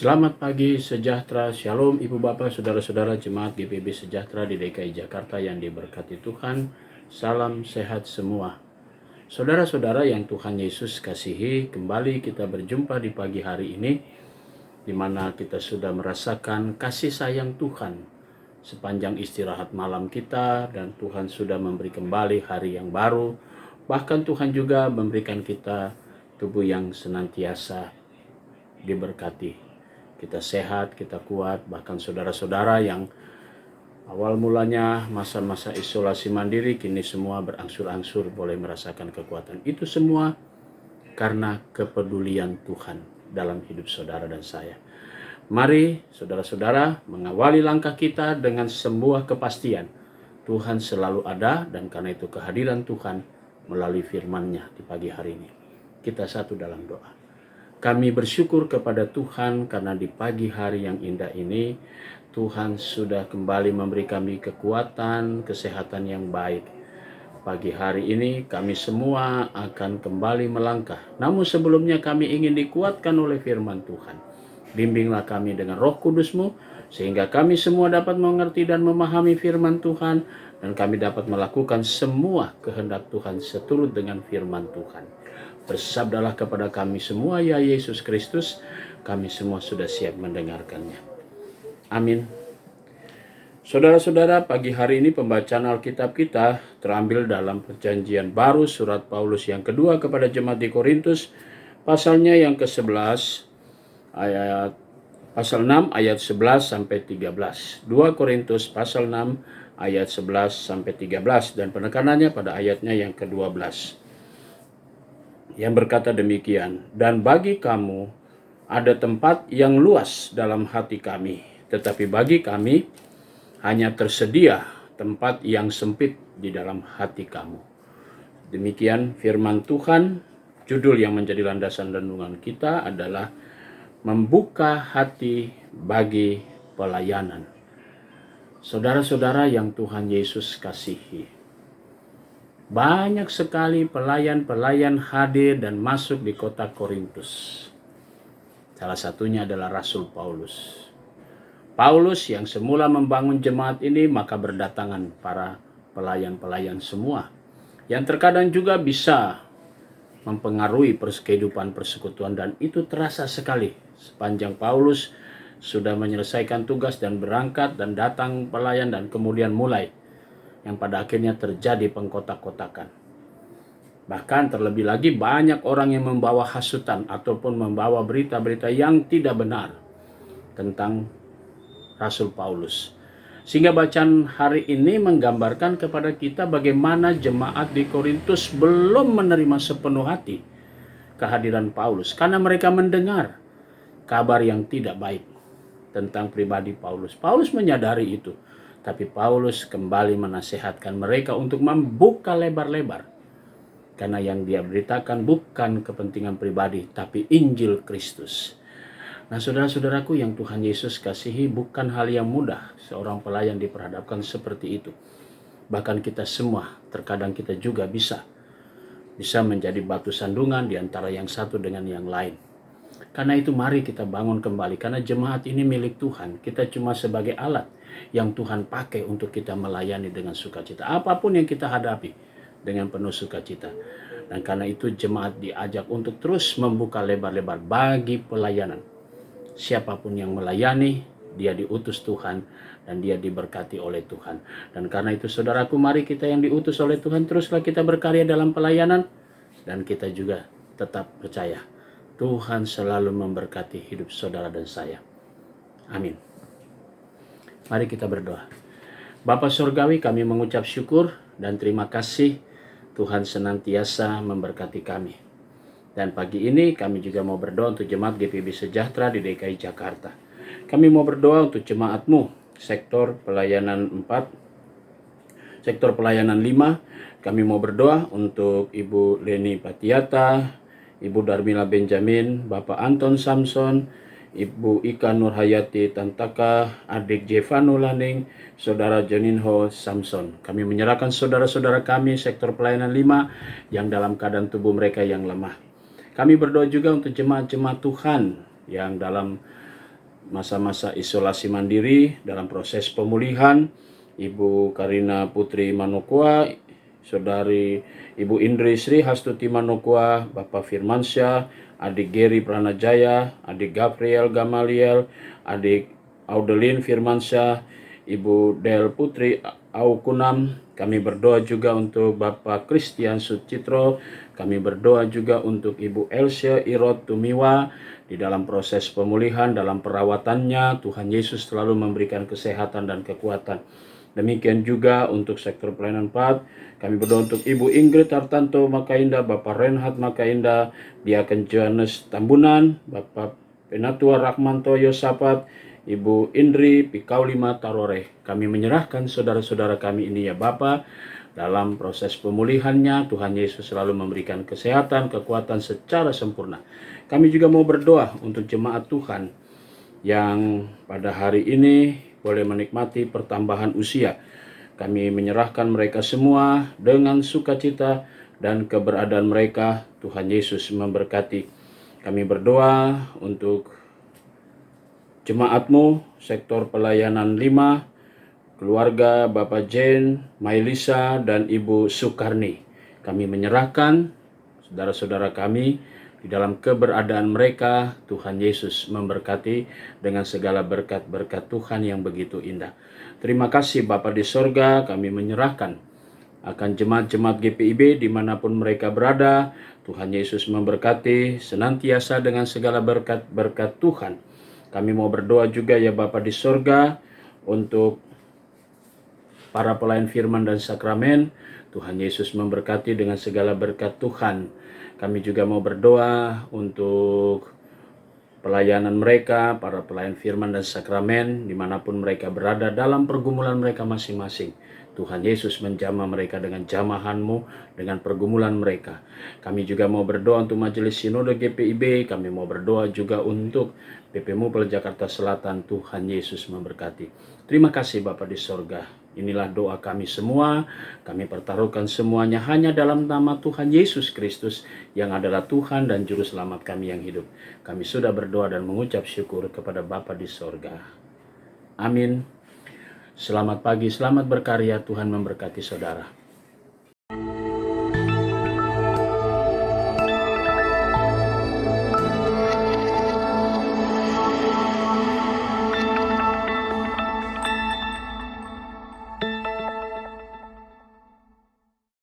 Selamat pagi, sejahtera, shalom Ibu Bapak, Saudara-saudara Jemaat GPB Sejahtera di DKI Jakarta yang diberkati Tuhan. Salam sehat semua. Saudara-saudara yang Tuhan Yesus kasihi, kembali kita berjumpa di pagi hari ini, di mana kita sudah merasakan kasih sayang Tuhan sepanjang istirahat malam kita, dan Tuhan sudah memberi kembali hari yang baru. Bahkan Tuhan juga memberikan kita tubuh yang senantiasa diberkati. Kita sehat, kita kuat, bahkan saudara-saudara yang awal mulanya masa-masa isolasi mandiri, kini semua berangsur-angsur boleh merasakan kekuatan. Itu semua karena kepedulian Tuhan dalam hidup saudara dan saya. Mari saudara-saudara mengawali langkah kita dengan sebuah kepastian. Tuhan selalu ada, dan karena itu kehadiran Tuhan melalui firman-Nya di pagi hari ini. Kita satu dalam doa. Kami bersyukur kepada Tuhan karena di pagi hari yang indah ini Tuhan sudah kembali memberi kami kekuatan, kesehatan yang baik. Pagi hari ini kami semua akan kembali melangkah. Namun sebelumnya kami ingin dikuatkan oleh firman Tuhan. Bimbinglah kami dengan Roh Kudus-Mu sehingga kami semua dapat mengerti dan memahami firman Tuhan, dan kami dapat melakukan semua kehendak Tuhan seturut dengan firman Tuhan. Bersabdalah kepada kami semua, ya Yesus Kristus, kami semua sudah siap mendengarkannya. Amin. Saudara-saudara, pagi hari ini pembacaan Alkitab kita terambil dalam Perjanjian Baru, surat Paulus yang kedua kepada jemaat di Korintus, pasalnya yang ke-11, pasal 6 ayat 11 sampai 13. 2 Korintus pasal 6 ayat 11 sampai 13, dan penekanannya pada ayatnya yang ke-12. Yang berkata demikian, dan bagi kamu ada tempat yang luas dalam hati kami, tetapi bagi kami hanya tersedia tempat yang sempit di dalam hati kamu. Demikian firman Tuhan. Judul yang menjadi landasan renungan kita adalah membuka hati bagi pelayanan. Saudara-saudara yang Tuhan Yesus kasihi, banyak sekali pelayan-pelayan hadir dan masuk di kota Korintus. Salah satunya adalah Rasul Paulus. Paulus yang semula membangun jemaat ini, maka berdatangan para pelayan-pelayan semua, yang terkadang juga bisa mempengaruhi kehidupan persekutuan, dan itu terasa sekali sepanjang Paulus sudah menyelesaikan tugas dan berangkat dan datang pelayan, dan kemudian mulai yang pada akhirnya terjadi pengkotak-kotakan. Bahkan terlebih lagi banyak orang yang membawa hasutan ataupun membawa berita-berita yang tidak benar tentang Rasul Paulus. Sehingga bacaan hari ini menggambarkan kepada kita bagaimana jemaat di Korintus belum menerima sepenuh hati kehadiran Paulus, karena mereka mendengar kabar yang tidak baik tentang pribadi Paulus. Paulus menyadari itu, tapi Paulus kembali menasehatkan mereka untuk membuka lebar-lebar, karena yang dia beritakan bukan kepentingan pribadi, tapi Injil Kristus. Nah, saudara-saudaraku yang Tuhan Yesus kasihi, bukan hal yang mudah seorang pelayan diperhadapkan seperti itu. Bahkan kita semua, terkadang kita juga bisa menjadi batu sandungan di antara yang satu dengan yang lain. Karena itu mari kita bangun kembali, karena jemaat ini milik Tuhan. Kita cuma sebagai alat yang Tuhan pakai untuk kita melayani dengan sukacita. Apapun yang kita hadapi dengan penuh sukacita. Dan karena itu jemaat diajak untuk terus membuka lebar-lebar bagi pelayanan. Siapapun yang melayani, dia diutus Tuhan dan dia diberkati oleh Tuhan. Dan karena itu saudaraku, mari kita yang diutus oleh Tuhan teruslah kita berkarya dalam pelayanan, dan kita juga tetap percaya Tuhan selalu memberkati hidup saudara dan saya. Amin. Mari kita berdoa. Bapa Surgawi, kami mengucap syukur dan terima kasih Tuhan senantiasa memberkati kami. Dan pagi ini kami juga mau berdoa untuk jemaat GPB Sejahtera di DKI Jakarta. Kami mau berdoa untuk jemaat-Mu, sektor pelayanan 4, sektor pelayanan 5. Kami mau berdoa untuk Ibu Leni Patiata, Ibu Darmila Benjamin, Bapak Anton Samson, Ibu Ika Nurhayati Tantaka, adik Jevano Laning, Saudara Joninho Samson. Kami menyerahkan saudara-saudara kami sektor pelayanan 5 yang dalam keadaan tubuh mereka yang lemah. Kami berdoa juga untuk jemaat-jemaat Tuhan yang dalam masa-masa isolasi mandiri dalam proses pemulihan. Ibu Karina Putri Manokwah, Saudari Ibu Indri Sri Hastuti Manokwah, Bapak Firmansyah, Adik Geri Pranajaya, Adik Gabriel Gamaliel, Adik Audelin Firmansyah, Ibu Del Putri Aukunam. Kami berdoa juga untuk Bapak Christian Sucitro. Kami berdoa juga untuk Ibu Elsia Irot Tumiwa di dalam proses pemulihan, dalam perawatannya. Tuhan Yesus selalu memberikan kesehatan dan kekuatan. Demikian juga untuk sektor pelayanan 4, kami berdoa untuk Ibu Ingrid Hartanto Makainda, Bapak Renhat Makainda, Diaken Johannes Tambunan, Bapak Penatua Rahmanto Yosapat, Ibu Indri Pikaulima Tarore. Kami menyerahkan saudara-saudara kami ini ya Bapak, dalam proses pemulihannya. Tuhan Yesus selalu memberikan kesehatan, kekuatan secara sempurna. Kami juga mau berdoa untuk jemaat Tuhan yang pada hari ini boleh menikmati pertambahan usia. Kami menyerahkan mereka semua dengan sukacita dan keberadaan mereka. Tuhan Yesus memberkati. Kami berdoa untuk jemaatmu, sektor pelayanan 5, keluarga Bapak Jen, Mailisa, dan Ibu Sukarni. Kami menyerahkan saudara-saudara kami di dalam keberadaan mereka. Tuhan Yesus memberkati dengan segala berkat-berkat Tuhan yang begitu indah. Terima kasih Bapa di sorga, kami menyerahkan akan jemaat-jemaat GPIB dimanapun mereka berada. Tuhan Yesus memberkati senantiasa dengan segala berkat-berkat Tuhan. Kami mau berdoa juga ya Bapa di sorga untuk para pelayan firman dan sakramen. Tuhan Yesus memberkati dengan segala berkat Tuhan. Kami juga mau berdoa untuk pelayanan mereka, para pelayan firman dan sakramen, dimanapun mereka berada dalam pergumulan mereka masing-masing. Tuhan Yesus menjamah mereka dengan jamahan-Mu, dengan pergumulan mereka. Kami juga mau berdoa untuk Majelis Sinode GPIB, kami mau berdoa juga untuk PPMU Pel Jakarta Selatan. Tuhan Yesus memberkati. Terima kasih Bapa di sorga. Inilah doa kami semua. Kami pertaruhkan semuanya hanya dalam nama Tuhan Yesus Kristus yang adalah Tuhan dan Juru Selamat kami yang hidup. Kami sudah berdoa dan mengucap syukur kepada Bapa di sorga. Amin. Selamat pagi, selamat berkarya. Tuhan memberkati saudara.